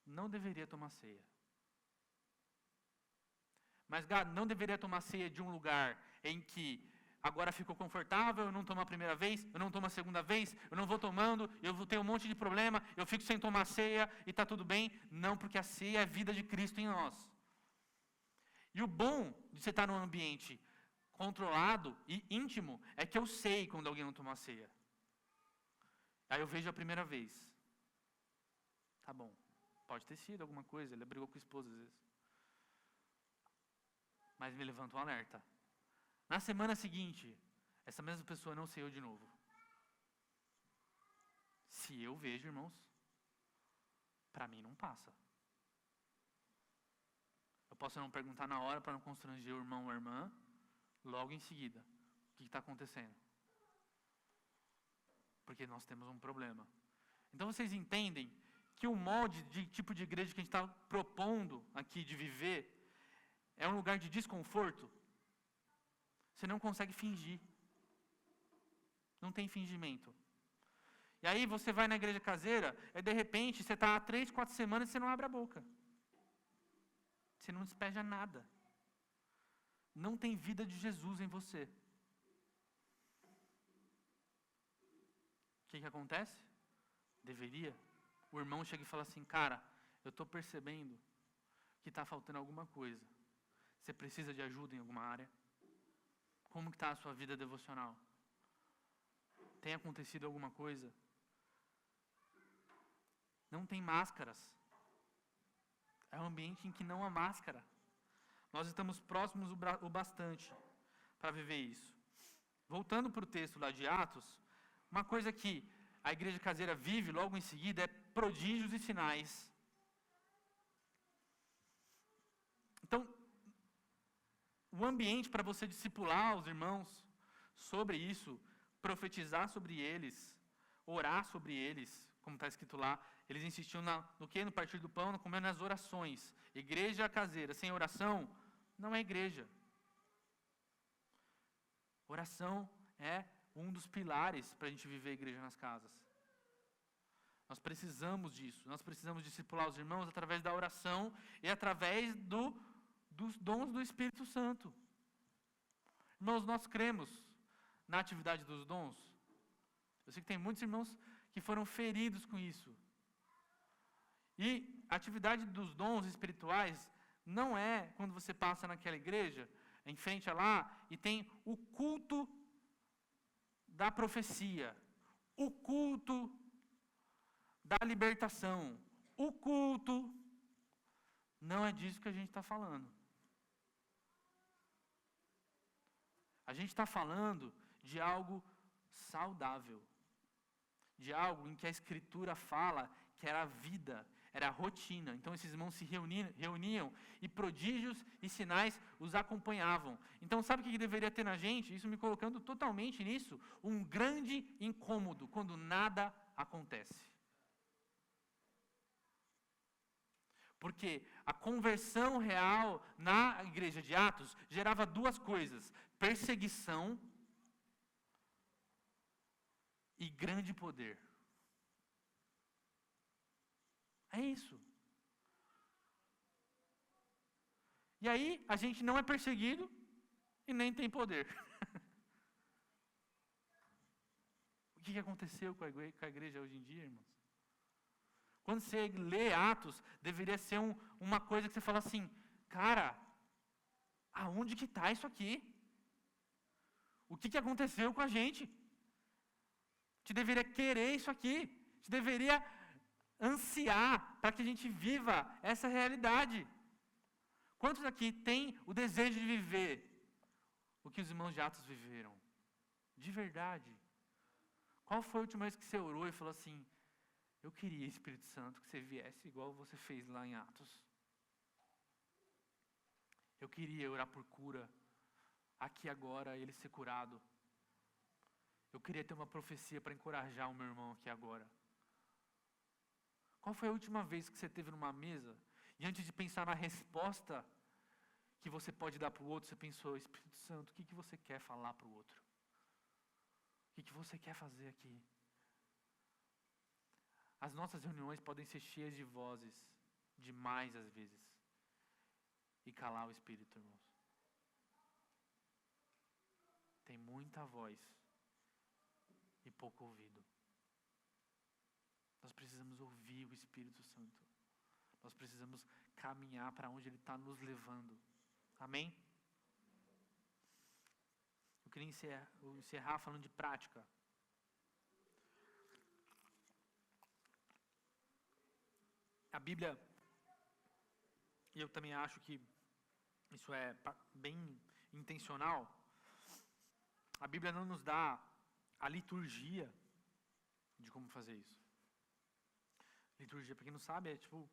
não deveria tomar ceia. Mas, God, não deveria tomar ceia de um lugar em que agora ficou confortável, eu não tomo a primeira vez, eu não tomo a segunda vez, eu não vou tomando, eu vou ter um monte de problema, eu fico sem tomar ceia e está tudo bem. Não, porque a ceia é a vida de Cristo em nós. E o bom de você estar num ambiente controlado e íntimo é que eu sei quando alguém não toma a ceia. Aí eu vejo a primeira vez. Tá bom, pode ter sido alguma coisa, ele brigou com a esposa às vezes. Mas me levanta um alerta. Na semana seguinte, essa mesma pessoa não ceiou de novo. Se eu vejo, irmãos, para mim não passa. Eu posso não perguntar na hora para não constranger o irmão ou a irmã, logo em seguida, o que está acontecendo? Porque nós temos um problema. Então vocês entendem que o molde de tipo de igreja que a gente está propondo aqui de viver é um lugar de desconforto. Você não consegue fingir. Não tem fingimento. E aí você vai na igreja caseira, e de repente você está há 3, 4 semanas e você não abre a boca. Você não despeja nada. Não tem vida de Jesus em você. O que acontece? Deveria. O irmão chega e fala assim, cara, eu estou percebendo que está faltando alguma coisa. Você precisa de ajuda em alguma área? Como que está a sua vida devocional? Tem acontecido alguma coisa? Não tem máscaras. É um ambiente em que não há máscara. Nós estamos próximos o bastante para viver isso. Voltando para o texto lá de Atos, uma coisa que a igreja caseira vive logo em seguida é prodígios e sinais. Então, o ambiente para você discipular os irmãos sobre isso, profetizar sobre eles, orar sobre eles, como está escrito lá, eles insistiam no que? No partir do pão, no comer, nas orações. Igreja caseira sem oração não é igreja. Oração é um dos pilares para a gente viver a igreja nas casas. Nós precisamos disso. Nós precisamos discipular os irmãos através da oração e através dos dons do Espírito Santo. Irmãos, nós cremos na atividade dos dons. Eu sei que tem muitos irmãos que foram feridos com isso. E a atividade dos dons espirituais não é quando você passa naquela igreja, em frente a lá, e tem o culto da profecia, o culto da libertação, o culto. Não é disso que a gente está falando. A gente está falando de algo saudável, de algo em que a Escritura fala que era a vida, era rotina. Então esses irmãos se reuniam e prodígios e sinais os acompanhavam. Então sabe o que deveria ter na gente? Isso me colocando totalmente nisso, um grande incômodo quando nada acontece. Porque a conversão real na igreja de Atos gerava duas coisas: perseguição e grande poder. É isso. E aí, a gente não é perseguido e nem tem poder. O que aconteceu com a igreja hoje em dia, irmãos? Quando você lê Atos, deveria ser uma coisa que você fala assim, cara, aonde que está isso aqui? O que aconteceu com a gente? A gente deveria querer isso aqui. A gente deveria ansiar para que a gente viva essa realidade. Quantos aqui têm o desejo de viver o que os irmãos de Atos viveram? De verdade. Qual foi a última vez que você orou e falou assim, eu queria, Espírito Santo, que você viesse igual você fez lá em Atos. Eu queria orar por cura, aqui agora, ele ser curado. Eu queria ter uma profecia para encorajar o meu irmão aqui agora. Qual foi a última vez que você esteve numa mesa e antes de pensar na resposta que você pode dar para o outro, você pensou, Espírito Santo, o que você quer falar para o outro? O que você quer fazer aqui? As nossas reuniões podem ser cheias de vozes, demais às vezes, e calar o Espírito, irmãos. Tem muita voz e pouco ouvido. Nós precisamos ouvir o Espírito Santo. Nós precisamos caminhar para onde Ele está nos levando. Amém? Eu queria encerrar falando de prática. A Bíblia, e eu também acho que isso é bem intencional, a Bíblia não nos dá a liturgia de como fazer isso. Liturgia, para quem não sabe, é tipo,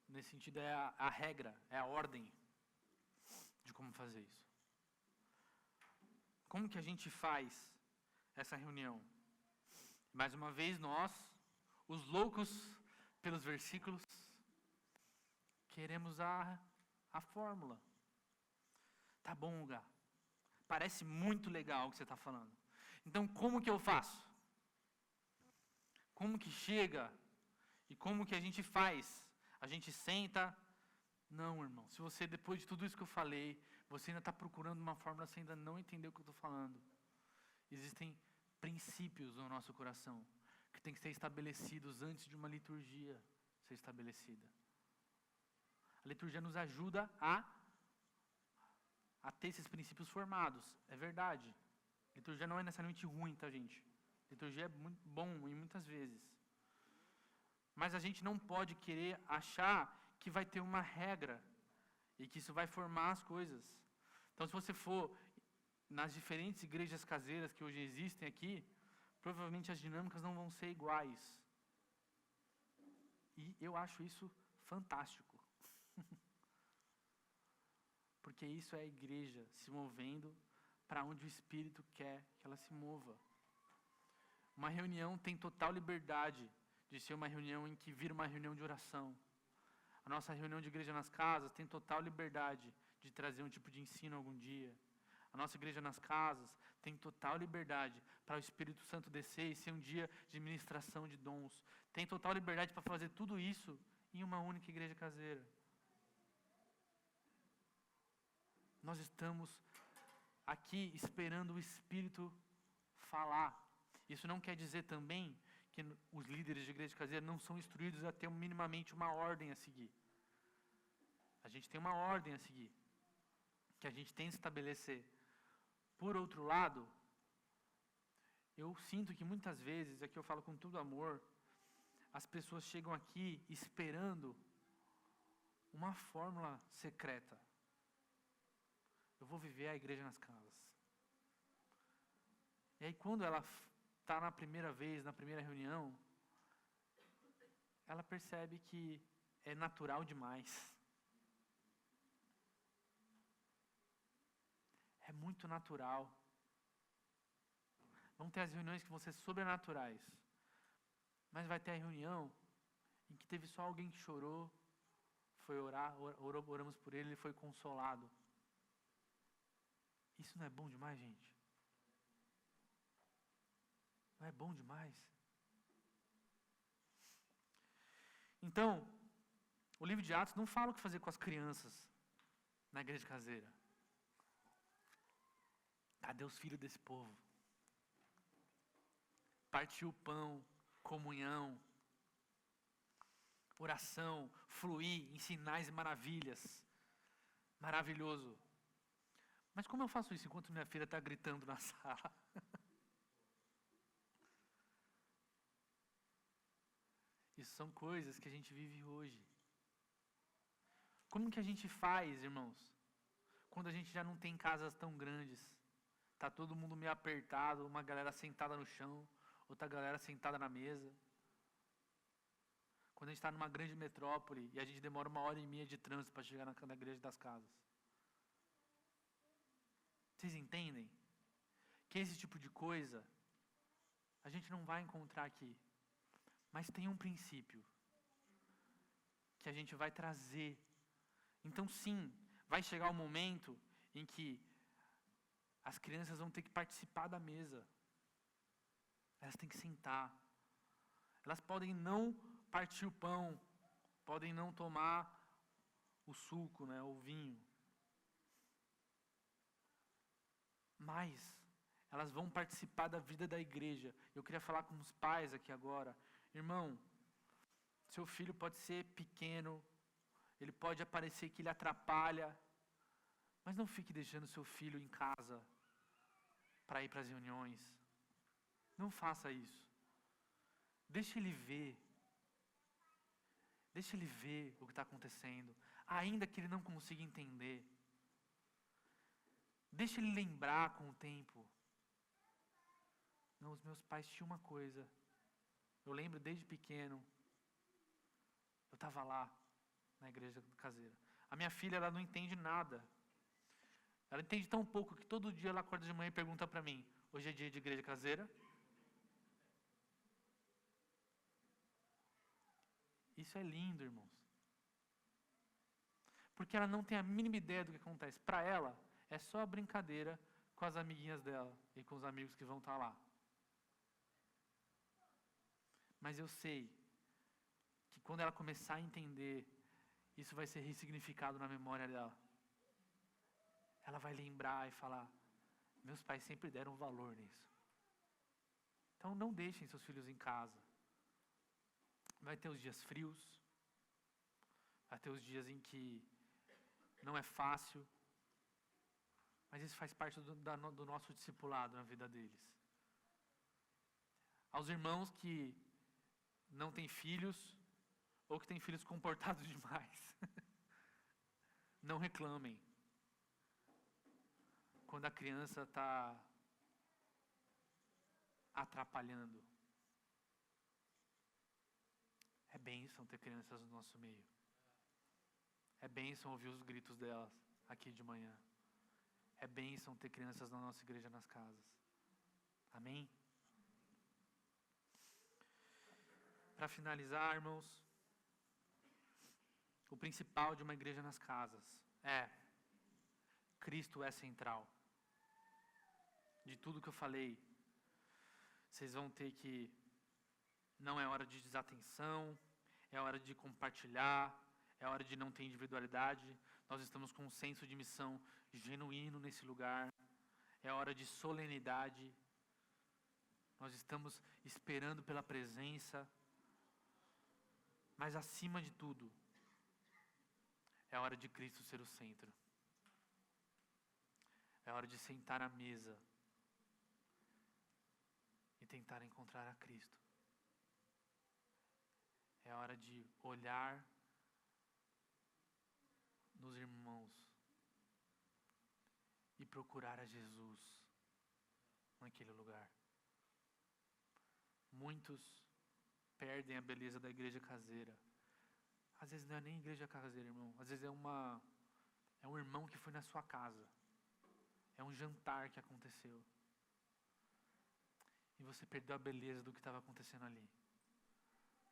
nesse sentido é a regra, é a ordem de como fazer isso. Como que a gente faz essa reunião? Mais uma vez nós, os loucos pelos versículos, queremos a fórmula. Tá bom, Gá. Parece muito legal o que você está falando. Então, como que eu faço? Como que chega? E como que a gente faz? A gente senta? Não, irmão. Se você, depois de tudo isso que eu falei, você ainda está procurando uma fórmula, você ainda não entendeu o que eu estou falando. Existem princípios no nosso coração que têm que ser estabelecidos antes de uma liturgia ser estabelecida. A liturgia nos ajuda a ter esses princípios formados. É verdade. Liturgia não é necessariamente ruim, tá, gente? Liturgia é muito bom e muitas vezes. Mas a gente não pode querer achar que vai ter uma regra e que isso vai formar as coisas. Então, se você for nas diferentes igrejas caseiras que hoje existem aqui, provavelmente as dinâmicas não vão ser iguais. E eu acho isso fantástico. Porque isso é a igreja se movendo para onde o Espírito quer que ela se mova. Uma reunião tem total liberdade de ser uma reunião em que vira uma reunião de oração. A nossa reunião de igreja nas casas tem total liberdade de trazer um tipo de ensino algum dia. A nossa igreja nas casas tem total liberdade para o Espírito Santo descer e ser um dia de ministração de dons. Tem total liberdade para fazer tudo isso em uma única igreja caseira. Nós estamos aqui esperando o Espírito falar. Isso não quer dizer também que os líderes de igreja caseira não são instruídos a ter minimamente uma ordem a seguir. A gente tem uma ordem a seguir, que a gente tem que estabelecer. Por outro lado, eu sinto que muitas vezes, aqui eu falo com todo amor, as pessoas chegam aqui esperando uma fórmula secreta. Eu vou viver a igreja nas casas. E aí quando ela está na primeira vez, na primeira reunião, ela percebe que é natural demais. É muito natural. Vão ter as reuniões que vão ser sobrenaturais. Mas vai ter a reunião em que teve só alguém que chorou, foi orar, oramos por ele, ele foi consolado. Isso não é bom demais, gente? Não é bom demais? Então, o livro de Atos não fala o que fazer com as crianças na igreja caseira. Cadê os filhos desse povo? Partir o pão, comunhão, oração, fluir em sinais e maravilhas. Maravilhoso. Mas como eu faço isso enquanto minha filha está gritando na sala? Isso são coisas que a gente vive hoje. Como que a gente faz, irmãos, quando a gente já não tem casas tão grandes? Tá todo mundo meio apertado, uma galera sentada no chão, outra galera sentada na mesa. Quando a gente está numa grande metrópole e a gente demora 1h30 de trânsito para chegar na igreja das casas. Vocês entendem? Que esse tipo de coisa a gente não vai encontrar aqui. Mas tem um princípio que a gente vai trazer. Então sim, vai chegar o momento em que as crianças vão ter que participar da mesa. Elas têm que sentar. Elas podem não partir o pão, podem não tomar o suco, né, o vinho. Mas elas vão participar da vida da igreja. Eu queria falar com os pais aqui agora. Irmão, seu filho pode ser pequeno, ele pode aparecer que ele atrapalha, mas não fique deixando seu filho em casa para ir para as reuniões. Não faça isso. Deixa ele ver. Deixa ele ver o que está acontecendo, ainda que ele não consiga entender. Deixa ele lembrar com o tempo. Não, os meus pais tinham uma coisa. Eu lembro desde pequeno. Eu estava lá, na igreja caseira. A minha filha, ela não entende nada. Ela entende tão pouco que todo dia ela acorda de manhã e pergunta para mim: hoje é dia de igreja caseira? Isso é lindo, irmãos. Porque ela não tem a mínima ideia do que acontece. Para ela, é só a brincadeira com as amiguinhas dela e com os amigos que vão estar lá. Mas eu sei que quando ela começar a entender, isso vai ser ressignificado na memória dela. Ela vai lembrar e falar: meus pais sempre deram valor nisso. Então não deixem seus filhos em casa. Vai ter os dias frios, vai ter os dias em que não é fácil, mas isso faz parte do nosso discipulado na vida deles. Aos irmãos que não têm filhos, ou que têm filhos comportados demais, não reclamem. Quando a criança está atrapalhando. É bênção ter crianças no nosso meio. É bênção ouvir os gritos delas aqui de manhã. É bênção ter crianças na nossa igreja nas casas. Amém? Para finalizar, irmãos, o principal de uma igreja nas casas é: Cristo é central. De tudo que eu falei, vocês vão ter que... Não é hora de desatenção, é hora de compartilhar, é hora de não ter individualidade. Nós estamos com um senso de missão genuíno nesse lugar. É hora de solenidade. Nós estamos esperando pela presença. Mas acima de tudo, é hora de Cristo ser o centro. É hora de sentar à mesa e tentar encontrar a Cristo. É hora de olhar nos irmãos e procurar a Jesus naquele lugar. Muitos perdem a beleza da igreja caseira. Às vezes não é nem igreja caseira, irmão. Às vezes é um irmão que foi na sua casa. É um jantar que aconteceu. E você perdeu a beleza do que estava acontecendo ali.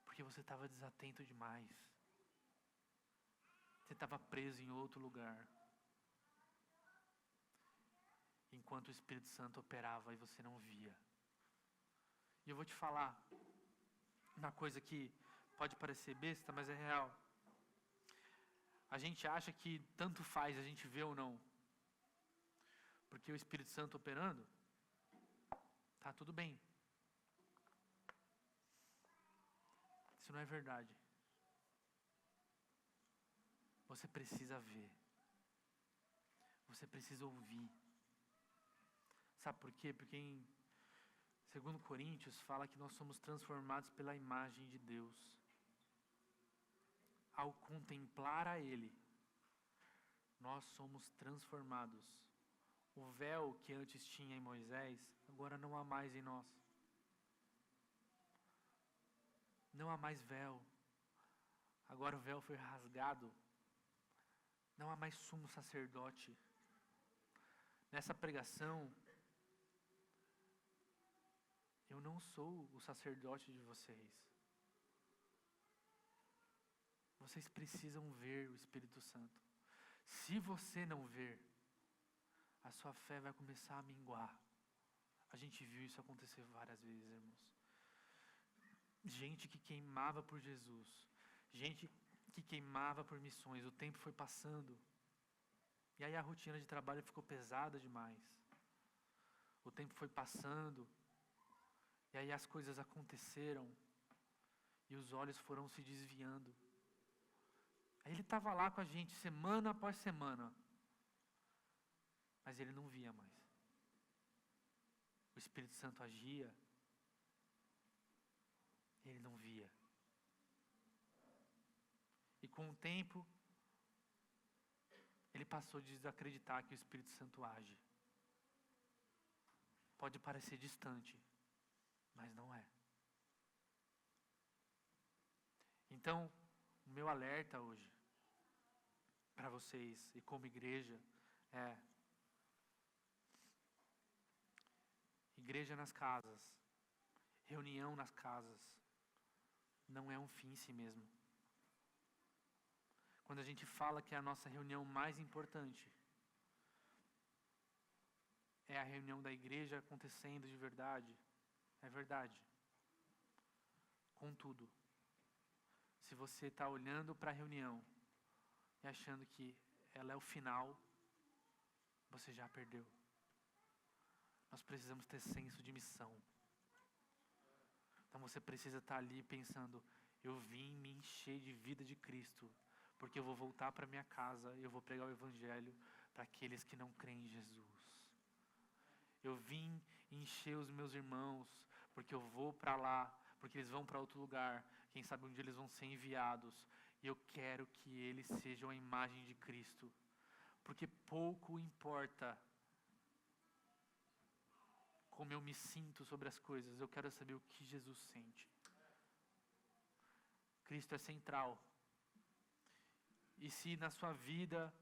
Porque você estava desatento demais. Você estava preso em outro lugar. Enquanto o Espírito Santo operava e você não via. E eu vou te falar uma coisa que pode parecer besta, mas é real. A gente acha que tanto faz a gente ver ou não. Porque o Espírito Santo operando, tá tudo bem. Isso não é verdade. Você precisa ver. Você precisa ouvir. Sabe por quê? Porque em 2 Coríntios fala que nós somos transformados pela imagem de Deus. Ao contemplar a Ele, nós somos transformados. O véu que antes tinha em Moisés, agora não há mais em nós. Não há mais véu. Agora o véu foi rasgado. Não há mais sumo sacerdote. Nessa pregação, eu não sou o sacerdote de vocês. Vocês precisam ver o Espírito Santo. Se você não ver, a sua fé vai começar a minguar. A gente viu isso acontecer várias vezes, irmãos. Gente que queimava por Jesus. Gente que queimava por missões. O tempo foi passando. E aí a rotina de trabalho ficou pesada demais. O tempo foi passando. E aí as coisas aconteceram. E os olhos foram se desviando. Aí ele estava lá com a gente semana após semana. Mas ele não via mais. O Espírito Santo agia. Ele não via. E com o tempo, ele passou a desacreditar que o Espírito Santo age. Pode parecer distante, mas não é. Então, o meu alerta hoje, para vocês e como igreja, é: igreja nas casas, reunião nas casas, não é um fim em si mesmo. Quando a gente fala que é a nossa reunião mais importante, é a reunião da igreja acontecendo de verdade, é verdade. Contudo, se você está olhando para a reunião e achando que ela é o final, você já perdeu. Nós precisamos ter senso de missão. Então você precisa estar ali pensando: eu vim me encher de vida de Cristo, porque eu vou voltar para minha casa e eu vou pregar o Evangelho para aqueles que não creem em Jesus. Eu vim encher os meus irmãos, porque eu vou para lá, porque eles vão para outro lugar. Quem sabe um dia eles vão ser enviados. E eu quero que eles sejam a imagem de Cristo. Porque pouco importa como eu me sinto sobre as coisas. Eu quero saber o que Jesus sente. Cristo é central. E se na sua vida,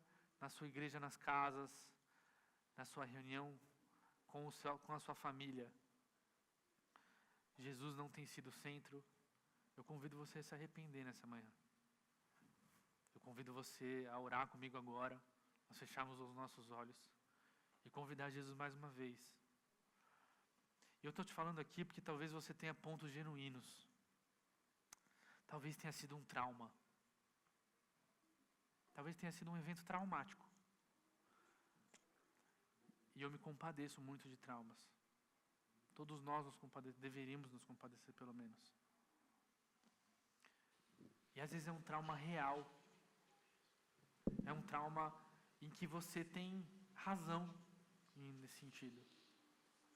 na sua igreja, nas casas, na sua reunião com a sua família, Jesus não tem sido o centro, eu convido você a se arrepender nessa manhã. Eu convido você a orar comigo agora, nós fecharmos os nossos olhos e convidar Jesus mais uma vez. E eu estou te falando aqui porque talvez você tenha pontos genuínos. Talvez tenha sido um trauma. Talvez tenha sido um evento traumático. E eu me compadeço muito de traumas. Todos nós deveríamos nos compadecer pelo menos. E às vezes é um trauma real. É um trauma em que você tem razão nesse sentido.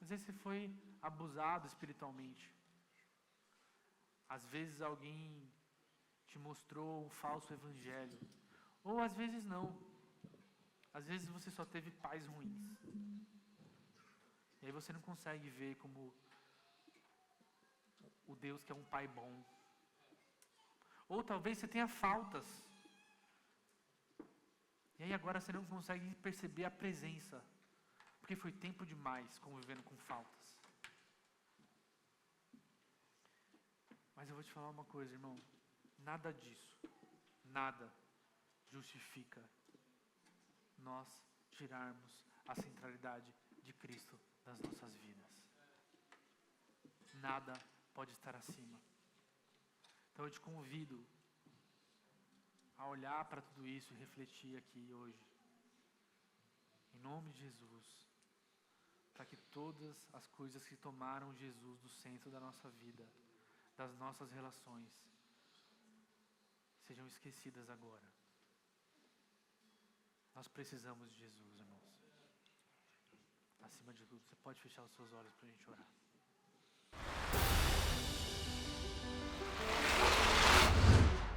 Às vezes você foi abusado espiritualmente. Às vezes alguém te mostrou um falso evangelho. Ou às vezes não. Às vezes você só teve pais ruins. E aí você não consegue ver como o Deus que é um pai bom, Ou talvez você tenha faltas. E aí agora você não consegue perceber a presença. Porque foi tempo demais convivendo com faltas. Mas eu vou te falar uma coisa, irmão. Nada disso, nada justifica nós tirarmos a centralidade de Cristo das nossas vidas. Nada pode estar acima. Então eu te convido a olhar para tudo isso e refletir aqui hoje. Em nome de Jesus. Para que todas as coisas que tomaram Jesus do centro da nossa vida, das nossas relações, sejam esquecidas agora. Nós precisamos de Jesus, irmãos. Acima de tudo, você pode fechar os seus olhos para a gente orar.